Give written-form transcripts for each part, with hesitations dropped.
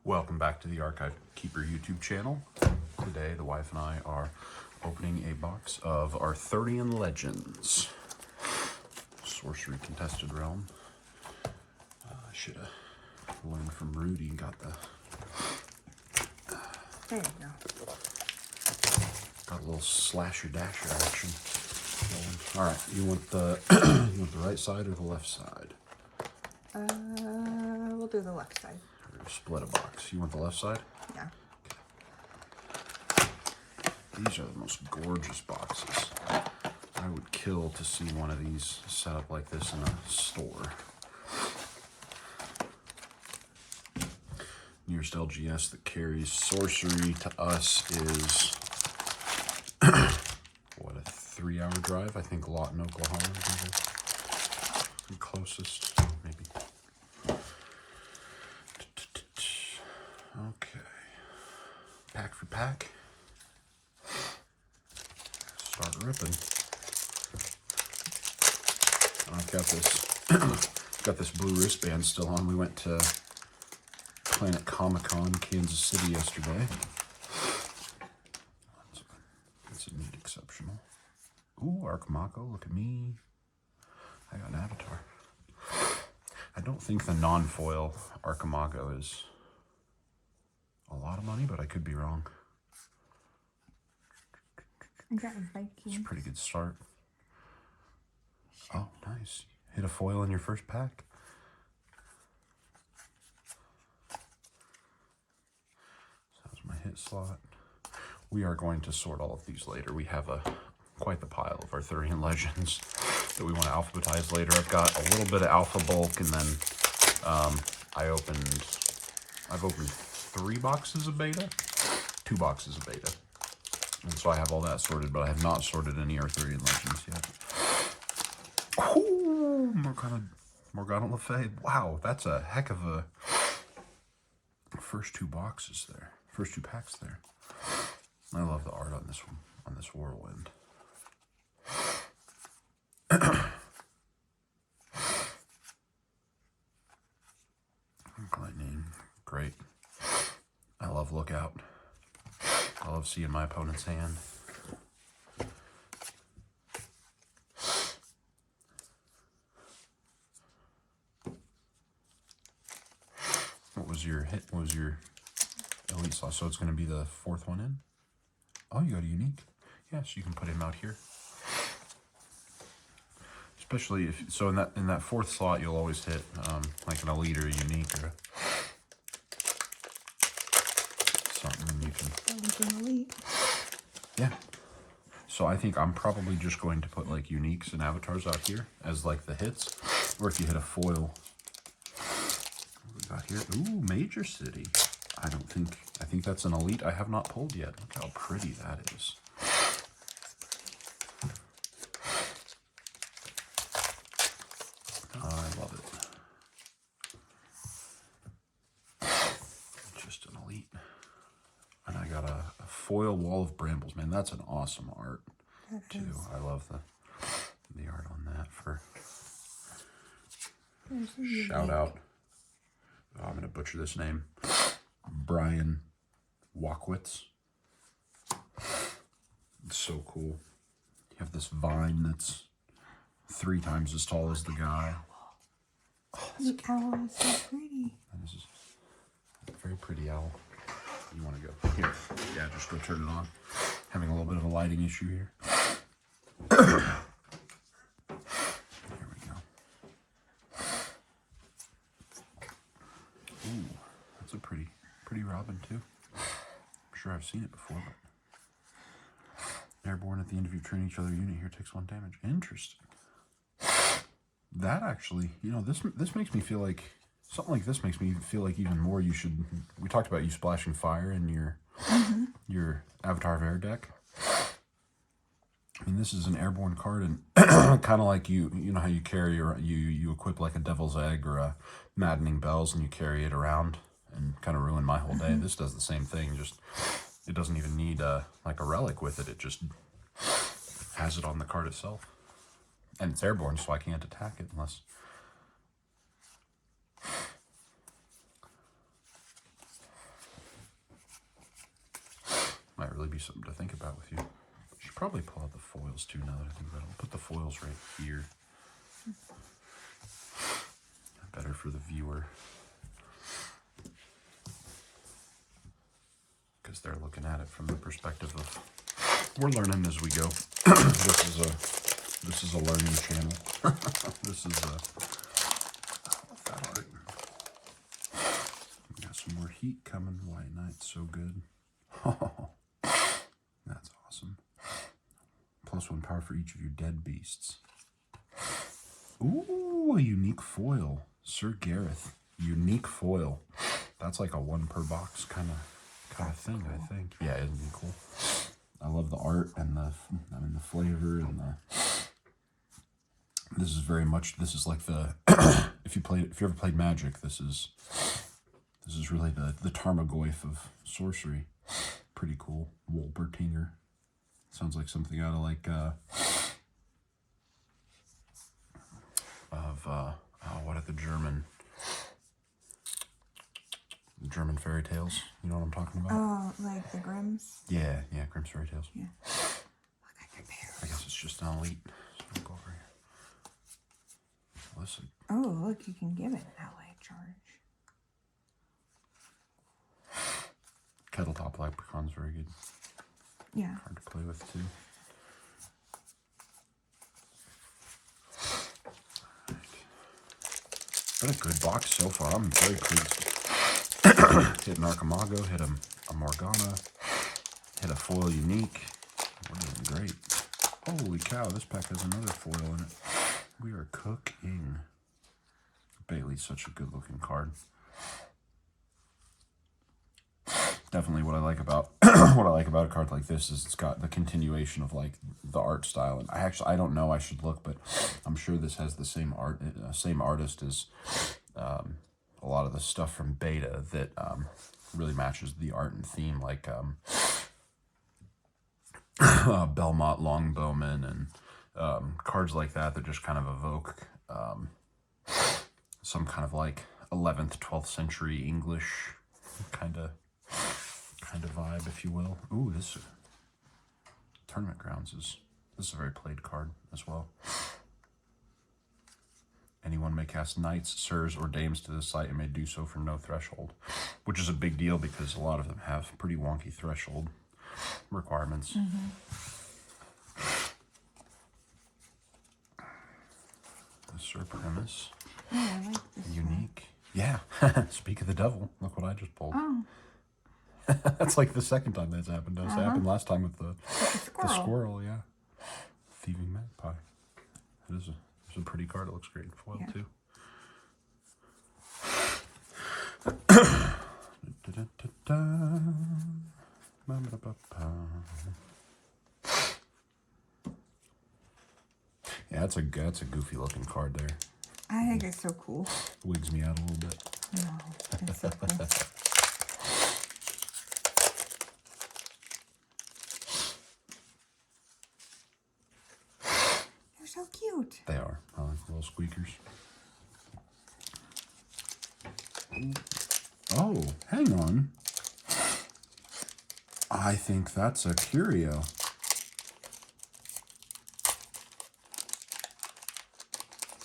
Welcome back to the Archive Keeper YouTube channel. Today, the wife and I are opening a box of Arthurian Legends. Sorcery Contested Realm. I should have learned from Rudy and got the... There you go. Got a little slasher dasher action. Alright, you want the you want the right side or the left side? We'll do the left side. Or split a box. You want the left side? Yeah. Okay. These are the most gorgeous boxes. I would kill to see one of these set up like this in a store. Nearest LGS that carries sorcery to us is what, a 3-hour drive? I think Lawton, Oklahoma is the closest, maybe. Okay. Pack for pack. Start ripping. I've got this got this blue wristband still on. We went to Planet Comic-Con, Kansas City yesterday. That's a neat exceptional. Ooh, Archimako, look at me. I got an avatar. I don't think the non-foil Archimako is a lot of money, but I could be wrong. I got a Viking. It's a pretty good start. Oh, nice. Hit a foil in your first pack. So that was my hit slot. We are going to sort all of these later. We have quite the pile of Arthurian Legends that we want to alphabetize later. I've got a little bit of alpha bulk, and then I've opened 3 boxes of beta, 2 boxes of beta. And so I have all that sorted, but I have not sorted any Arthurian Legends yet. Ooh, Morgana Le Fay. Wow, that's a heck of a first 2 boxes there. First 2 packs there. I love the art on this one, on this whirlwind. Lightning, great. I love Lookout. I love seeing my opponent's hand. What was your hit? What was your elite slot? So it's going to be the 4th one in? Oh, you got a unique. Yeah, so you can put him out here. Especially if so, in that 4th slot, you'll always hit like an elite or a unique or something you can. Elite. Yeah. So I think I'm probably just going to put like uniques and avatars out here as like the hits, or if you hit a foil. What we got here? Ooh, Major City. I think that's an elite I have not pulled yet. Look how pretty that is. I love it. Just an elite. And I got a foil Wall of Brambles. Man, that's an awesome art too. I love the art on that. For shout out. Oh, I'm gonna butcher this name. Brian Walkwitz. It's so cool. You have this vine that's 3 times as tall as the guy. Oh, the owl is so pretty. This is a very pretty owl. You want to go here? Yeah, just go turn it on. Having a little bit of a lighting issue here. There we go. Ooh, that's a pretty robin too. I'm sure I've seen it before, but airborne at the end of your turn, each other unit here takes 1 damage. Interesting. That actually, you know, this makes me feel like something like this makes me feel like even more you should. We talked about you splashing fire in your Avatar of Air deck. I mean, this is an airborne card, and kind of like you know how you carry or you equip like a Devil's Egg or a Maddening Bells, and you carry it around and kind of ruin my whole day. This does the same thing. Just it doesn't even need like a relic with it. It just has it on the card itself, and it's airborne, so I can't attack it unless. be something to think about with you. Should probably pull out the foils too now that I think about it. I'll put the foils right here. Better for the viewer. Because they're looking at it from the perspective of, we're learning as we go. This is a learning channel. This is a, that art. We got some more heat coming. White Knight, so good. That's awesome. +1 power for each of your dead beasts. Ooh, a unique foil. Sir Gareth. Unique foil. That's like a 1 per box kind of thing, cool. I think. Yeah, isn't it cool? I love the art and the flavor and the. This is very much. This is like the. if you ever played Magic, this is really the Tarmogoyf of sorcery. Pretty cool. Wolpertinger. Sounds like something out of like what are the German fairy tales? You know what I'm talking about? Oh, like the Grimms? Yeah, Grimm's fairy tales. Yeah. Look at your bears. I guess it's just an elite. So I'll go over here. Listen. Oh, look, you can give it an outlay charge. Kettletop Leprechaun's very good. Yeah. Hard to play with too. Been a good box so far. I'm very pleased. Hit an Archimago, hit a Morgana, hit a foil unique. We're doing great. Holy cow, this pack has another foil in it. We are cooking. Bailey's such a good looking card. Definitely what I like about a card like this is it's got the continuation of like the art style. And I don't know, I should look, but I'm sure this has the same artist as a lot of the stuff from Beta that really matches the art and theme, like Belmont Longbowman and cards like that just kind of evoke some kind of like 11th, 12th century English kind of vibe, if you will. Ooh, this Tournament Grounds this is a very played card as well. Anyone may cast knights, sirs, or dames to this site and may do so for no threshold, which is a big deal because a lot of them have pretty wonky threshold requirements. Mm-hmm. The Sir Primus. Oh, I like this Unique. one. Yeah. Speak of the devil. Look what I just pulled. Oh. That's like the second time that's happened. It happened last time with the squirrel, yeah. Thieving Magpie. It's a pretty card. It looks great in foil, too. Yeah, that's a goofy looking card there. I think it's so cool. Wigs me out a little bit. No, it's so cool. They're so cute. They are. I like little squeakers. Oh, hang on. I think that's a curio.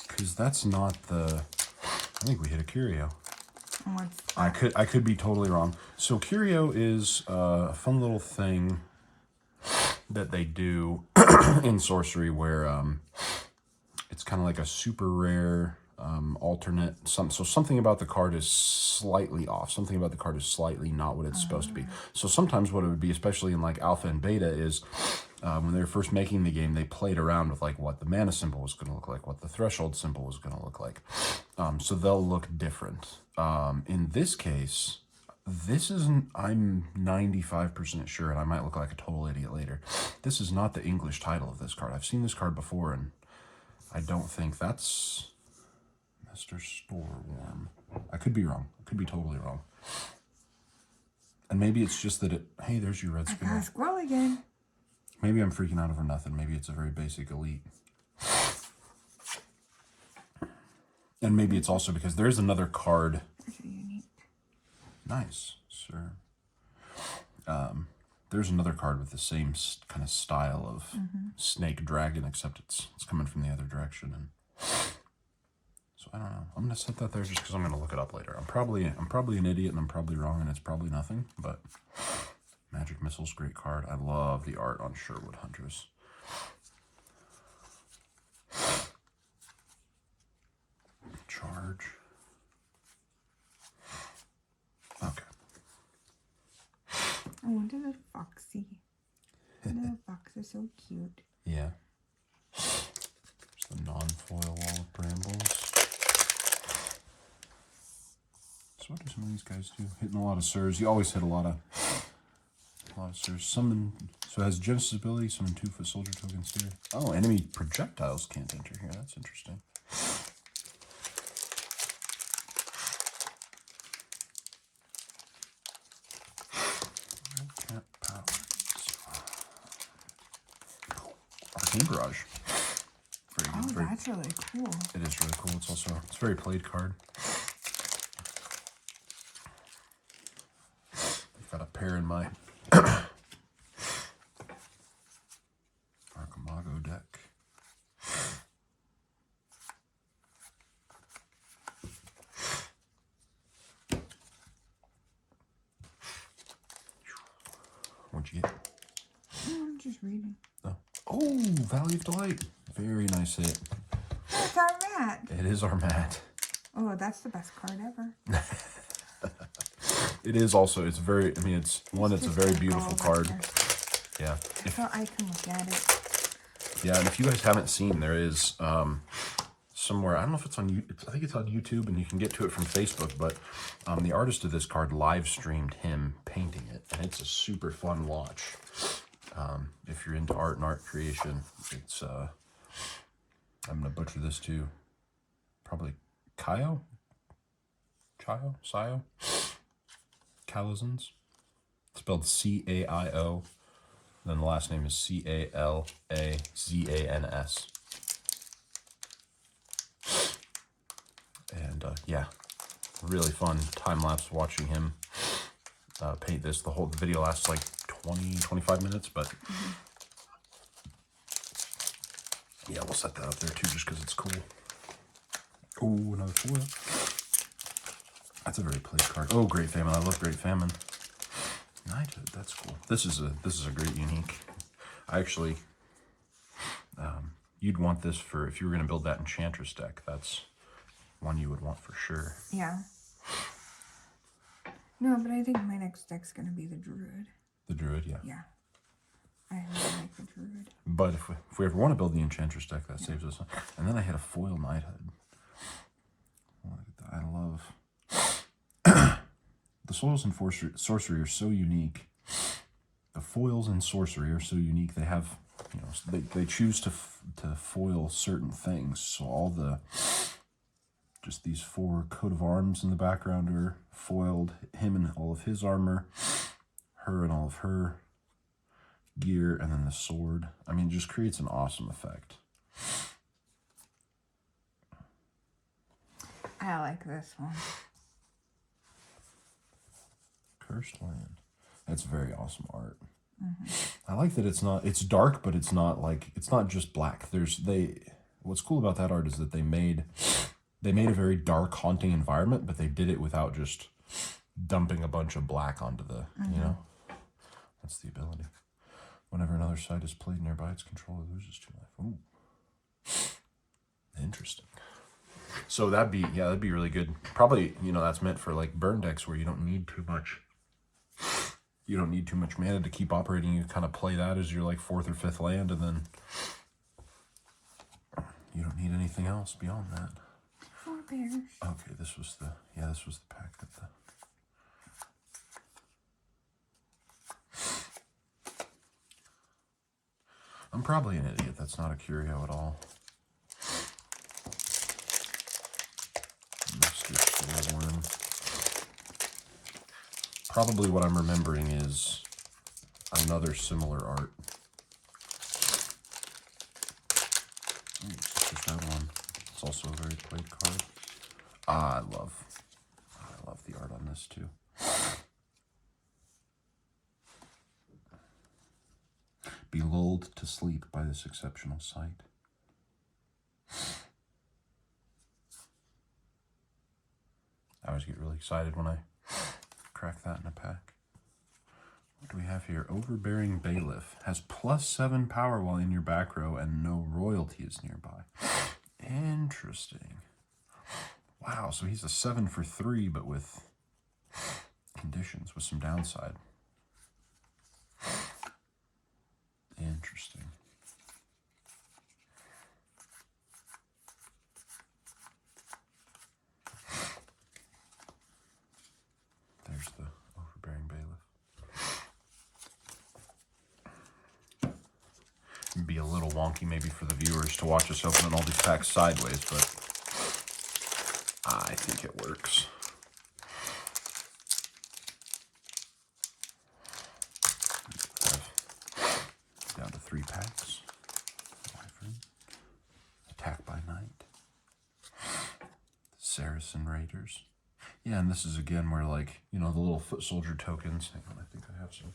Because that's not the... I think we hit a curio. What's that? I could be totally wrong. So curio is a fun little thing that they do in sorcery where it's kind of like a super rare alternate. So something about the card is slightly off. Something about the card is slightly not what it's supposed to be. So sometimes what it would be, especially in like alpha and beta, is when they were first making the game, they played around with like what the mana symbol was going to look like, what the threshold symbol was going to look like. So they'll look different. In this case, this isn't, I'm 95% sure, and I might look like a total idiot later, this is not the English title of this card. I've seen this card before, and I don't think that's Mr. Storeworm. I could be wrong. I could be totally wrong. And maybe it's just that it, hey, there's your red I squirrel. got a squirrel again. Maybe I'm freaking out over nothing. Maybe it's a very basic elite. And maybe it's also because there's another card. They're so unique. Nice, sir. There's another card with the same kind of style of snake dragon, except it's coming from the other direction. And so I don't know. I'm gonna set that there just because I'm gonna look it up later. I'm probably an idiot and I'm probably wrong and it's probably nothing. But Magic Missile's a great card. I love the art on Sherwood Huntress. Charge. Okay. I wanted a foxy. The fox is so cute. Yeah. There's the non-foil wall of brambles. So what do some of these guys do? Hitting a lot of Sirs. You always hit a lot of Sirs. Summon. So it has Genesis ability. Summon 2 foot soldier tokens here. Oh, enemy projectiles can't enter here. That's interesting. Arcane Barrage. Oh, that's really cool. It is really cool. It's also a very played card. I've got a pair in my Archimago deck. What'd you get? I'm just reading. Oh, Valley of Delight. Very nice hit. It's our mat. It is our mat. Oh, that's the best card ever. It is also, it's very, I mean, it's a very beautiful card. Yeah. So I can look at it. Yeah, and if you guys haven't seen, there is somewhere, I don't know if it's on YouTube, I think it's on YouTube and you can get to it from Facebook, but the artist of this card live streamed him painting it, and it's a super fun watch. If you're into art and art creation, it's, I'm going to butcher this too. Probably Sio? Calazans? Spelled C-A-I-O. Then the last name is C-A-L-A-Z-A-N-S. And yeah, really fun time-lapse watching him paint this. The video lasts like 20-25 minutes, but yeah, we'll set that up there too just because it's cool. Oh, another foil. That's a very played card. Oh, Great Famine. I love Great Famine. Knighthood, that's cool. This is a great unique. I actually, you'd want this for if you were going to build that Enchantress deck. That's one you would want for sure. Yeah. No, but I think my next deck's going to be the Druid. The Druid, yeah. Yeah. I really like the Druid. But if we ever want to build the Enchantress deck, that saves us. And then I hit a foil Knighthood. Look at that. I love... The foils in sorcery are so unique. The foils in sorcery are so unique. They have, they choose to foil certain things. So all just these 4 coat of arms in the background are foiled. Him and all of his armor, her and all of her gear, and then the sword. I mean, it just creates an awesome effect. I like this one. Cursed Land. That's very awesome art. I like that it's dark, but it's not just black. What's cool about that art is that they made a very dark, haunting environment, but they did it without just dumping a bunch of black onto the, that's the ability. Whenever another side is played nearby its controller loses 2 life. Ooh. Interesting. So that'd be really good. Probably, that's meant for like burn decks where you don't need too much mana to keep operating. You kind of play that as your like 4th or 5th land, and then you don't need anything else beyond that. 4 bears. Okay, this was the pack that I'm probably an idiot. That's not a curio at all. Mr. Soulworm. Probably what I'm remembering is another similar art. Just that one. It's also a very played card. I love the art on this too. Be lulled to sleep by this exceptional sight. I always get really excited when I crack that in a pack. What do we have here? Overbearing Bailiff. Has +7 power while in your back row and no royalty is nearby. Interesting. Wow, so he's a 7 for 3, but with conditions, with some downside. Interesting. There's the Overbearing Bailiff. It'd be a little wonky maybe for the viewers to watch us opening all these packs sideways, but I think it works. Down to 3 packs. Attack by Night. Saracen Raiders. Yeah, and this is again where, like, you know, the little foot soldier tokens. Hang on, I think I have some.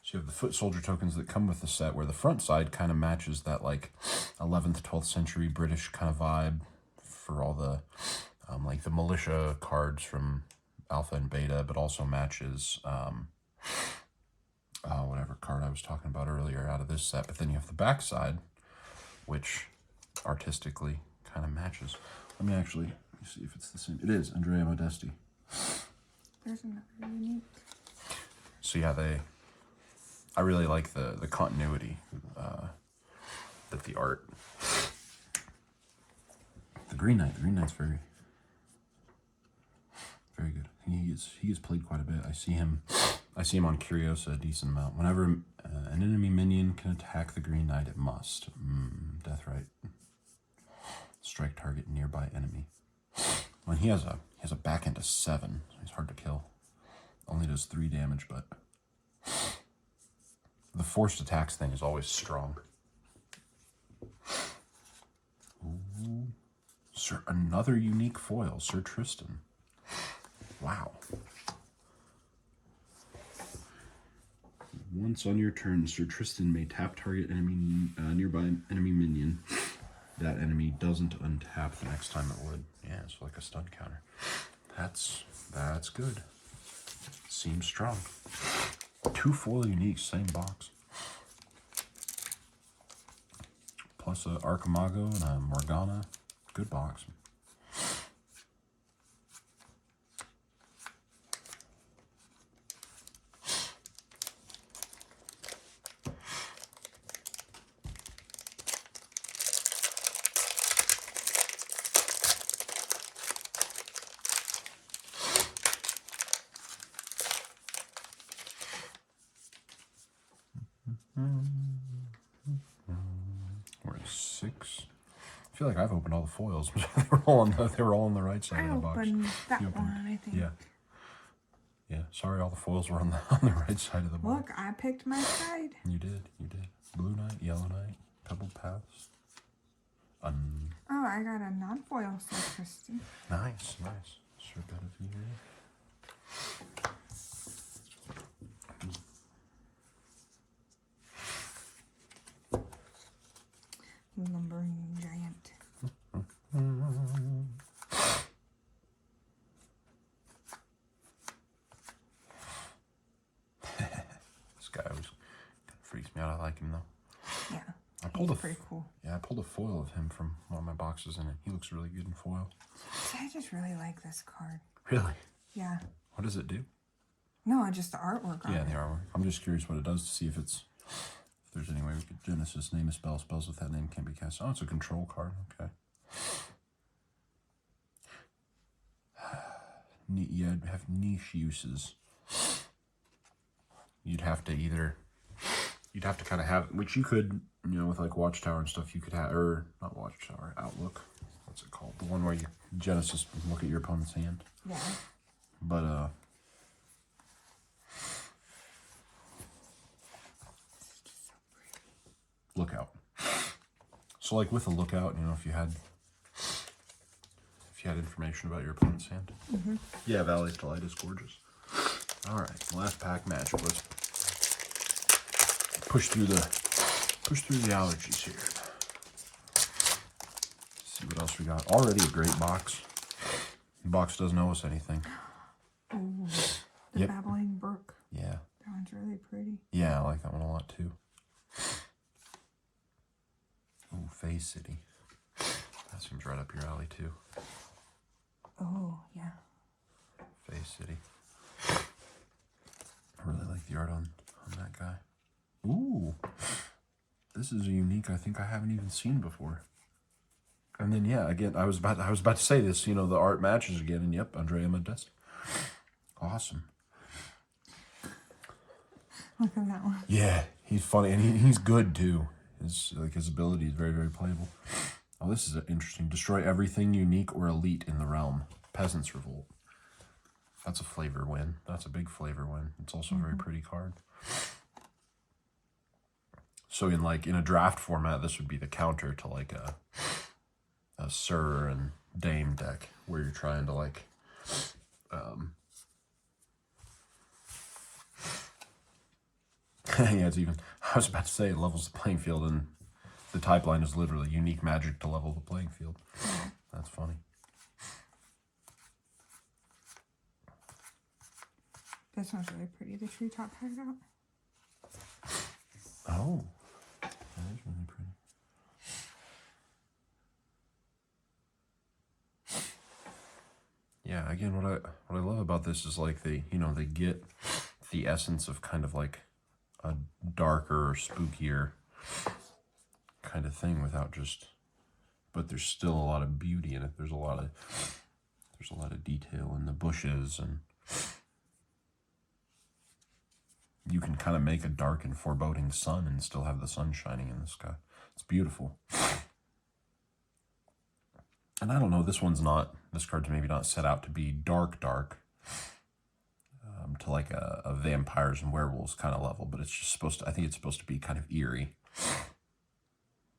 So you have the foot soldier tokens that come with the set where the front side kind of matches that, like, 11th, 12th century British kind of vibe for all the, like, the militia cards from Alpha and Beta, but also matches whatever card I was talking about earlier out of this set. But then you have the back side, which artistically kind of matches. Let me see if it's the same. It is, Andrea Modesti. There's another unique. So yeah, I really like the continuity that the art. The Green Knight's very, very good. He gets played quite a bit. I see him on Curiosa a decent amount. Whenever an enemy minion can attack the Green Knight, it must. Death right. Strike target nearby enemy. When he has a back end of 7, so he's hard to kill. Only does 3 damage, but the forced attacks thing is always strong. Ooh. Sir, another unique foil, Sir Tristan. Wow. Once on your turn, Sir Tristan may tap target enemy nearby enemy minion. That enemy doesn't untap the next time it would. Yeah, it's like a stun counter. That's good. Seems strong. 2 foil uniques, same box. Plus a Archimago and a Morgana. Good box. We're at 6. I feel like I've opened all the foils. They were all on the right side of the box. I opened that You opened- one, I think. Yeah. Yeah. Sorry, all the foils were on the right side of the box. Look, I picked my side. You did. Blue Knight, Yellow Knight, Pebble Paths. Oh, I got a non-foil Sir Tristan. Nice. Sir Bedivere. Lumbering Giant. This guy always kind of freaks me out. I like him though. Yeah. He's pretty cool. Yeah, I pulled a foil of him from one of my boxes, and he looks really good in foil. I just really like this card. Really? Yeah. What does it do? No, just the artwork on Yeah, it. the artwork. I'm just curious what it does to see if there's any way we could Genesis name a spell. Spells with that name can be cast. Oh, it's a control card. Okay. Yeah, it'd have niche uses. You'd have to kind of have, which you could, with like Watchtower and stuff, you could have, or not Watchtower, Outlook. What's it called? The one where you Genesis look at your opponent's hand. Yeah. But lookout. So like with a lookout, if you had information about your opponent's hand. Yeah, Valley's Delight is gorgeous. All right, last pack matchup. Let's push through the allergies here. See what else we got. Already a great box. The box doesn't owe us anything. Ooh, the Babbling Brook. Yeah. That one's really pretty. Yeah, I like that one a lot too. Ooh, Fay City. That seems right up your alley too. Oh, yeah. Fay City. I really like the art on that guy. Ooh. This is a unique I think I haven't even seen before. And then yeah, again, I was about to say this, you know, the art matches again, and yep, Andrea Modesta. Awesome. Look at that one. Yeah, he's funny, and he's good too. His ability is very, very playable. Oh, this is interesting. Destroy everything unique or elite in the realm. Peasants Revolt. That's a flavor win. That's a big flavor win. It's also a very pretty card. So in a draft format, this would be the counter to like a Sir and Dame deck, where you're trying to yeah, it's even. I was about to say it levels the playing field, and the type line is literally unique magic to level the playing field. That's funny. This one's really pretty. The treetop hideout. Oh, that is really pretty. Yeah, again, what I love about this is like they get the essence of kind of like a darker or spookier kind of thing without just, but there's still a lot of beauty in it. There's a lot of detail in the bushes, and you can kind of make a dark and foreboding sun and still have the sun shining in the sky. It's beautiful. And I don't know, this card's maybe not set out to be dark, to like a vampires and werewolves kind of level, but it's just I think it's supposed to be kind of eerie.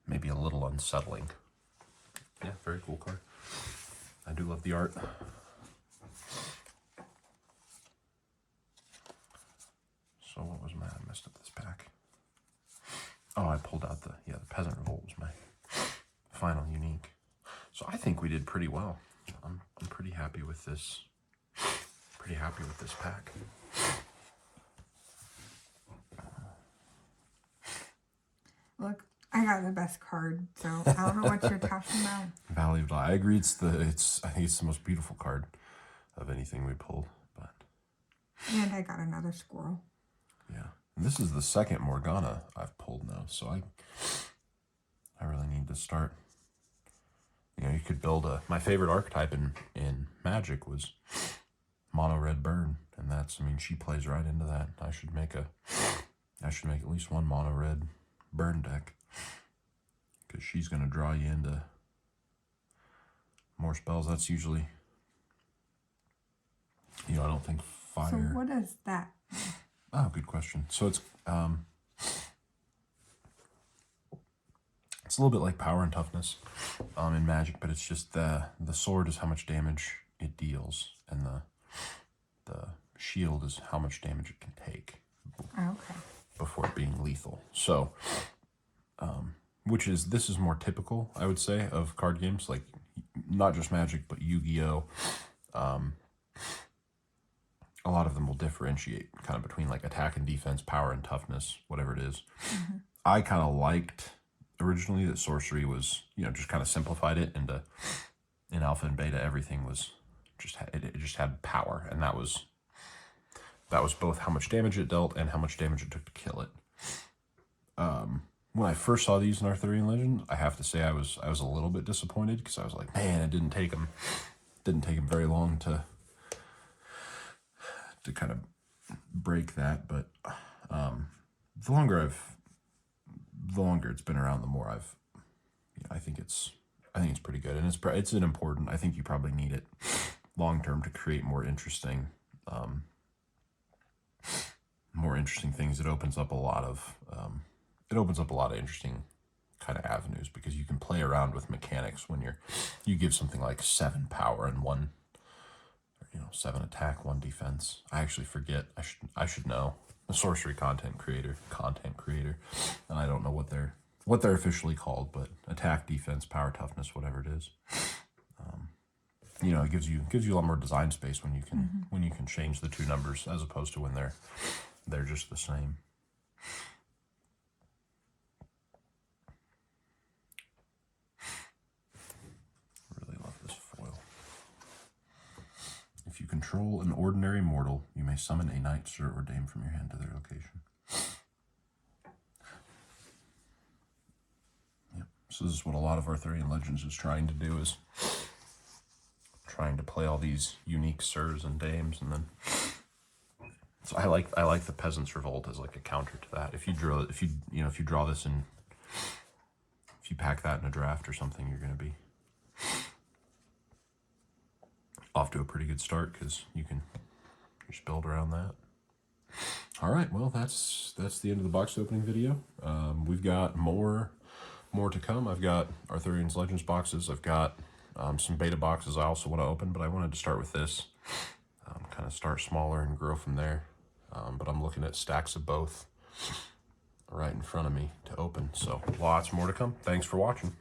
Maybe a little unsettling. Yeah, very cool card. I do love the art. So what was I messed up this pack. Oh, I pulled out the Peasant Revolt was my final unique. So I think we did pretty well. I'm pretty happy with this. Pretty happy with this pack. Look, I got the best card, so I don't know what you're talking about. Valley of Light. I agree. I think it's the most beautiful card of anything we pulled. But and I got another squirrel. Yeah, and this is the second Morgana I've pulled now, so I really need to start. You know, you could build my favorite archetype in Magic was mono red burn, and she plays right into that. I should make at least one mono red burn deck, because she's going to draw you into more spells. That's usually, I don't think fire. So what is that? Oh, good question. So it's a little bit like power and toughness in Magic, but it's just the sword is how much damage it deals, and the shield is how much damage it can take. Okay. Before being lethal. So, this is more typical, I would say, of card games, like not just Magic, but Yu-Gi-Oh! A lot of them will differentiate kind of between like attack and defense, power and toughness, whatever it is. Mm-hmm. I kind of liked originally that sorcery was, just kind of simplified it into, in alpha and beta, everything was it just had power, and that was both how much damage it dealt and how much damage it took to kill it. When I first saw these in Arthurian Legends, I have to say I was a little bit disappointed, because I was like, man, it didn't take them very long to kind of break that. But the longer it's been around, the more I think it's pretty good, and it's an important. I think you probably need it long term to create more interesting things. It opens up a lot of interesting kind of avenues, because you can play around with mechanics when you give something like 7 power and 1, you know, 7 attack, 1 defense. I actually forget. I should know. A sorcery content creator, and I don't know what they're officially called, but attack, defense, power, toughness, whatever it is. You know, it gives you a lot more design space when you can change the 2 numbers as opposed to when they're just the same. Really love this foil. If you control an ordinary mortal, you may summon a knight, sir, or dame from your hand to their location. Yep. So this is what a lot of Arthurian Legends is trying to do, is trying to play all these unique sirs and dames, and then so I like the Peasants' Revolt as like a counter to that. If you draw this in, if you pack that in a draft or something, you're going to be off to a pretty good start because you can just build around that. All right, well that's the end of the box opening video. We've got more to come. I've got Arthurian Legends boxes. I've got some beta boxes I also want to open, but I wanted to start with this. Kind of start smaller and grow from there. But I'm looking at stacks of both right in front of me to open. So lots more to come. Thanks for watching.